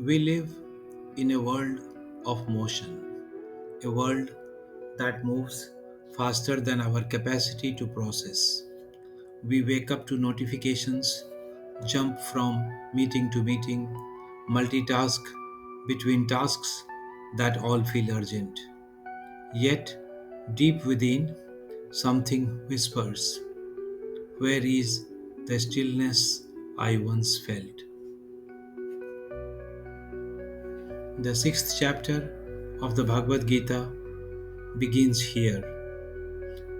We live in a world of motion, a world that moves faster than our capacity to process. We wake up to notifications, jump from meeting to meeting, multitask between tasks that all feel urgent. Yet, deep within, something whispers, where is the stillness I once felt? The sixth chapter of the Bhagavad Gita begins here,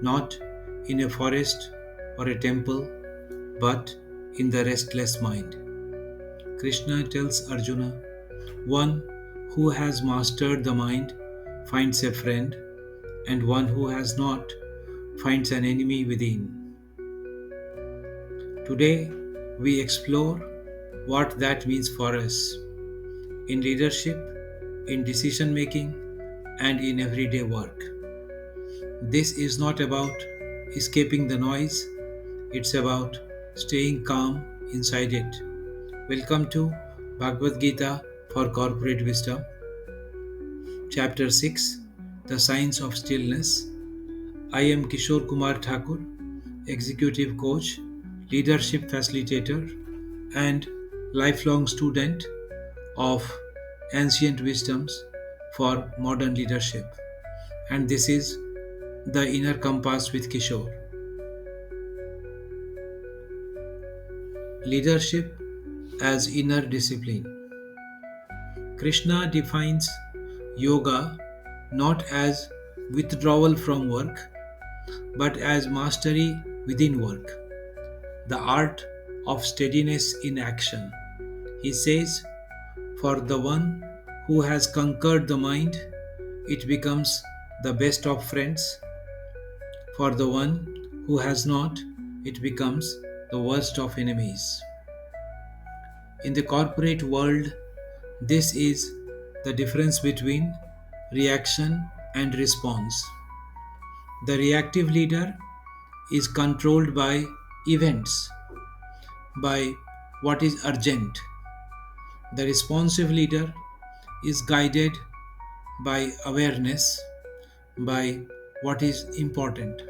not in a forest or a temple, but in the restless mind. Krishna tells Arjuna, one who has mastered the mind finds a friend, and one who has not finds an enemy within. Today, we explore what that means for us in leadership, in decision making, and in everyday work. This is not about escaping the noise, it's about staying calm inside it. Welcome to Bhagavad Gita for Corporate Wisdom, Chapter 6, The Science of Stillness. I am Kishore Kumar Thakur, Executive Coach, Leadership Facilitator, and lifelong student of ancient wisdoms for modern leadership. And this is The Inner Compass with Kishore. Leadership as inner discipline. Krishna defines yoga not as withdrawal from work, but as mastery within work, the art of steadiness in action. He says, for the one who has conquered the mind, it becomes the best of friends. For the one who has not, it becomes the worst of enemies. In the corporate world, this is the difference between reaction and response. The reactive leader is controlled by events, by what is urgent. The responsive leader is guided by awareness, by what is important.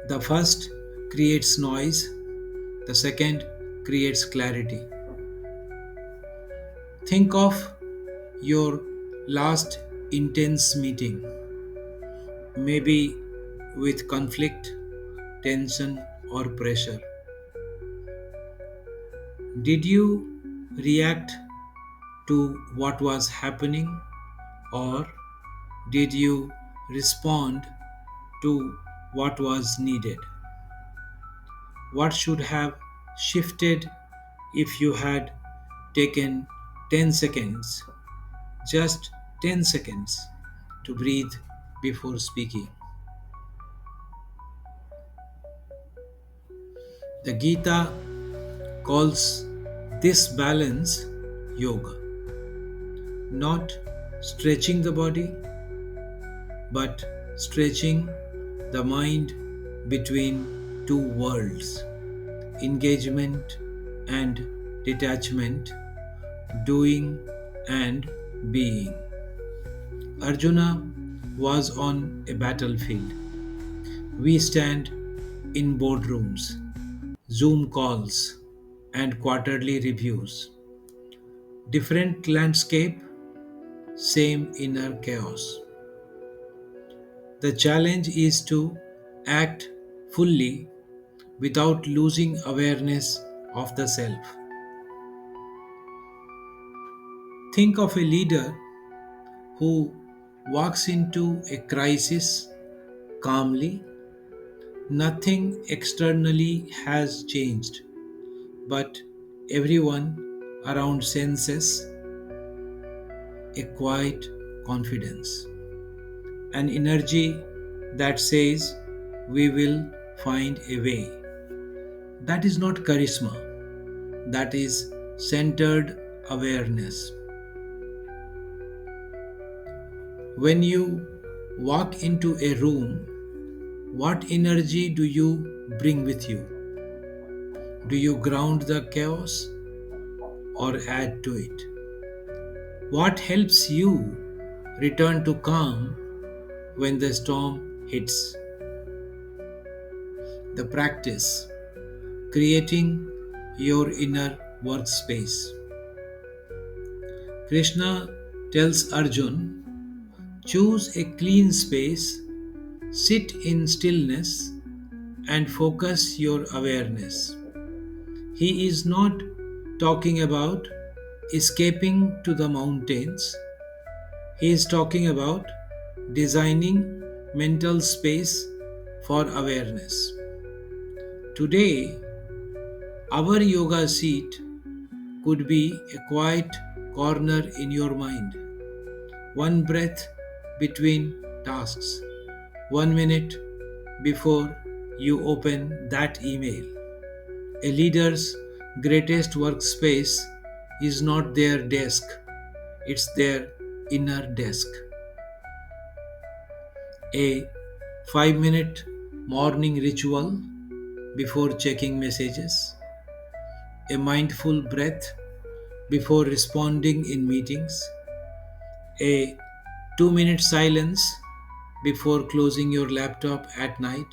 The first creates noise, the second creates clarity. Think of your last intense meeting, maybe with conflict, tension, or pressure. Did you react to what was happening, or did you respond to what was needed? What should have shifted if you had taken 10 seconds, just 10 seconds, to breathe before speaking? The Gita calls this balance yoga, not stretching the body, but stretching the mind between two worlds, engagement and detachment, doing and being. Arjuna was on a battlefield. We stand in boardrooms, Zoom calls, and quarterly reviews. Different landscape, same inner chaos. The challenge is to act fully without losing awareness of the self. Think of a leader who walks into a crisis calmly. Nothing externally has changed, but everyone around senses a quiet confidence, an energy that says, we will find a way. That is not charisma, that is centered awareness. When you walk into a room, what energy do you bring with you? Do you ground the chaos, or add to it? What helps you return to calm when the storm hits? The practice, creating your inner workspace. Krishna tells Arjun, choose a clean space, sit in stillness, and focus your awareness. He is not talking about escaping to the mountains. He is talking about designing mental space for awareness. Today, our yoga seat could be a quiet corner in your mind. One breath between tasks. 1 minute before you open that email. A leader's greatest workspace is not their desk, it's their inner desk. A 5-minute morning ritual before checking messages. A mindful breath before responding in meetings. A 2-minute silence before closing your laptop at night.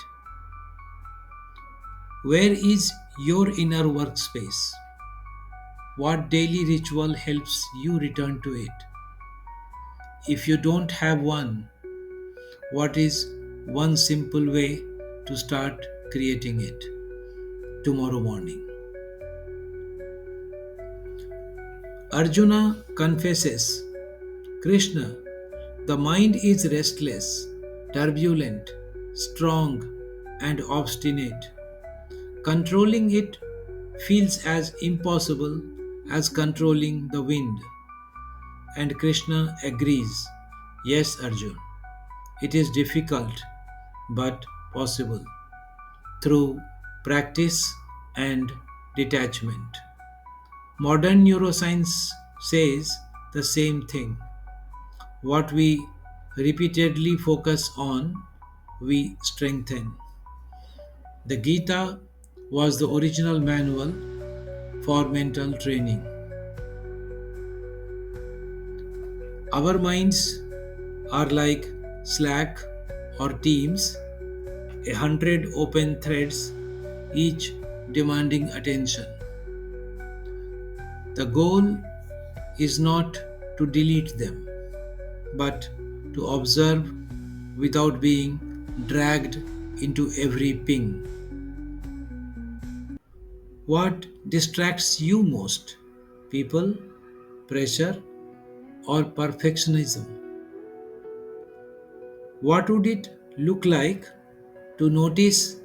Where is your inner workspace? What daily ritual helps you return to it? If you don't have one, what is one simple way to start creating it tomorrow morning? Arjuna confesses, Krishna, the mind is restless, turbulent, strong, and obstinate. Controlling it feels as impossible as controlling the wind. And Krishna agrees, yes, Arjun, it is difficult but possible through practice and detachment. Modern neuroscience says the same thing. What we repeatedly focus on, we strengthen. The Gita was the original manual for mental training. Our minds are like Slack or Teams, 100 open threads, each demanding attention. The goal is not to delete them, but to observe without being dragged into every ping. What distracts you most? People, pressure, or perfectionism? What would it look like to notice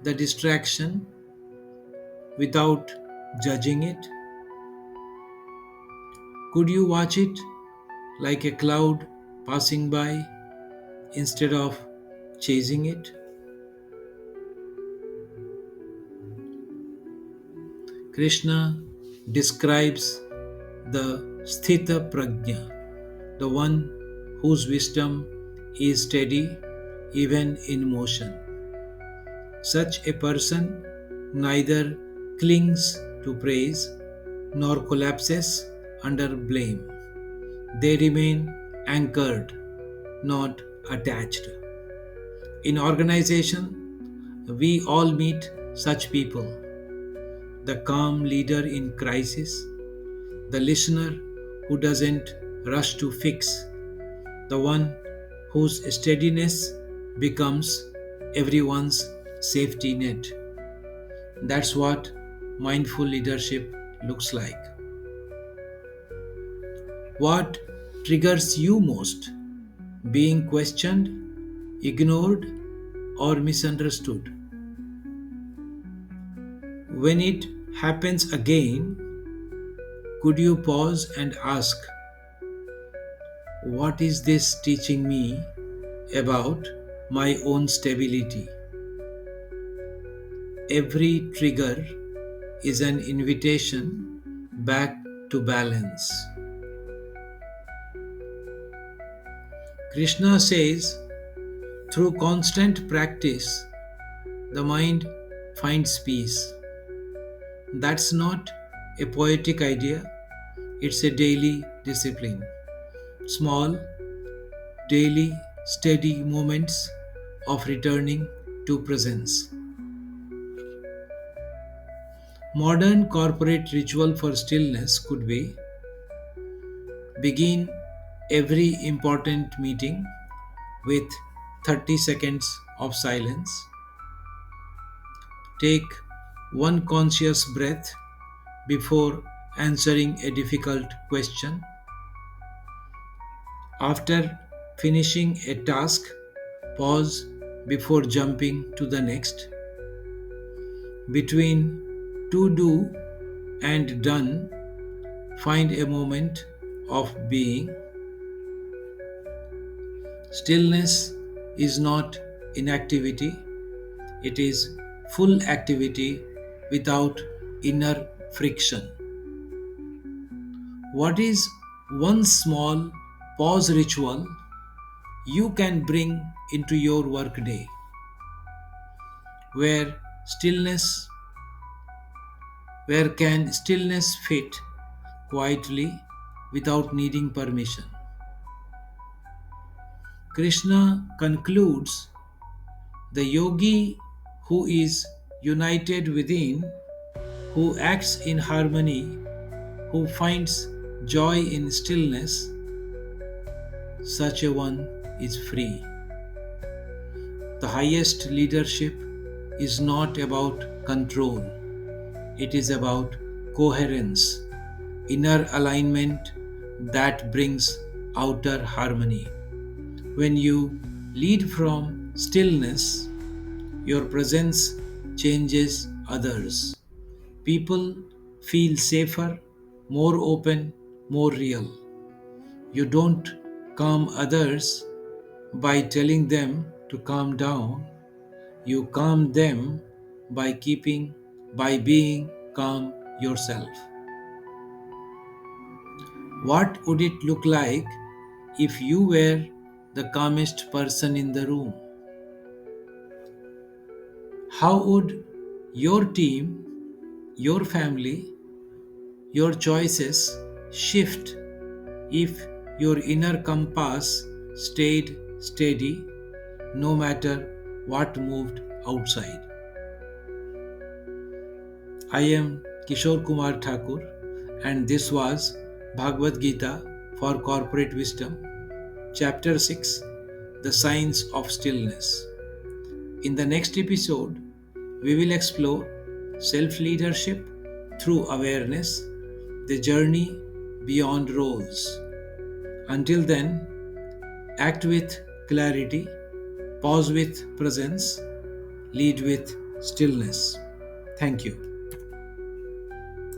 the distraction without judging it? Could you watch it like a cloud passing by instead of chasing it? Krishna describes the Sthita Prajna, the one whose wisdom is steady even in motion. Such a person neither clings to praise nor collapses under blame. They remain anchored, not attached. In organization, we all meet such people. The calm leader in crisis, the listener who doesn't rush to fix, the one whose steadiness becomes everyone's safety net. That's what mindful leadership looks like. What triggers you most? Being questioned, ignored, or misunderstood? When it happens again, could you pause and ask, what is this teaching me about my own stability? Every trigger is an invitation back to balance. Krishna says, through constant practice, the mind finds peace. That's not a poetic idea, It's a daily discipline. Small, daily, steady moments of returning to presence. Modern corporate ritual for stillness could be: begin every important meeting with 30 seconds of silence. Take one conscious breath before answering a difficult question. After finishing a task, pause before jumping to the next. Between to do and done, find a moment of being. Stillness is not inactivity, it is full activity without inner friction. What is one small pause ritual you can bring into your workday where stillness where can stillness fit quietly without needing permission? Krishna concludes, the yogi who is united within, who acts in harmony, who finds joy in stillness, such a one is free. The highest leadership is not about control, it is about coherence, inner alignment that brings outer harmony. When you lead from stillness, your presence changes others. People feel safer, more open, more real. You don't calm others by telling them to calm down. You calm them by being calm yourself. What would it look like if you were the calmest person in the room? How would your team, your family, your choices shift if your inner compass stayed steady no matter what moved outside? I am Kishore Kumar Thakur, and this was Bhagavad Gita for Corporate Wisdom, Chapter 6, The Signs of Stillness. In the next episode, we will explore self leadership through awareness, the journey beyond roles. Until then, act with clarity, pause with presence, lead with stillness. Thank you.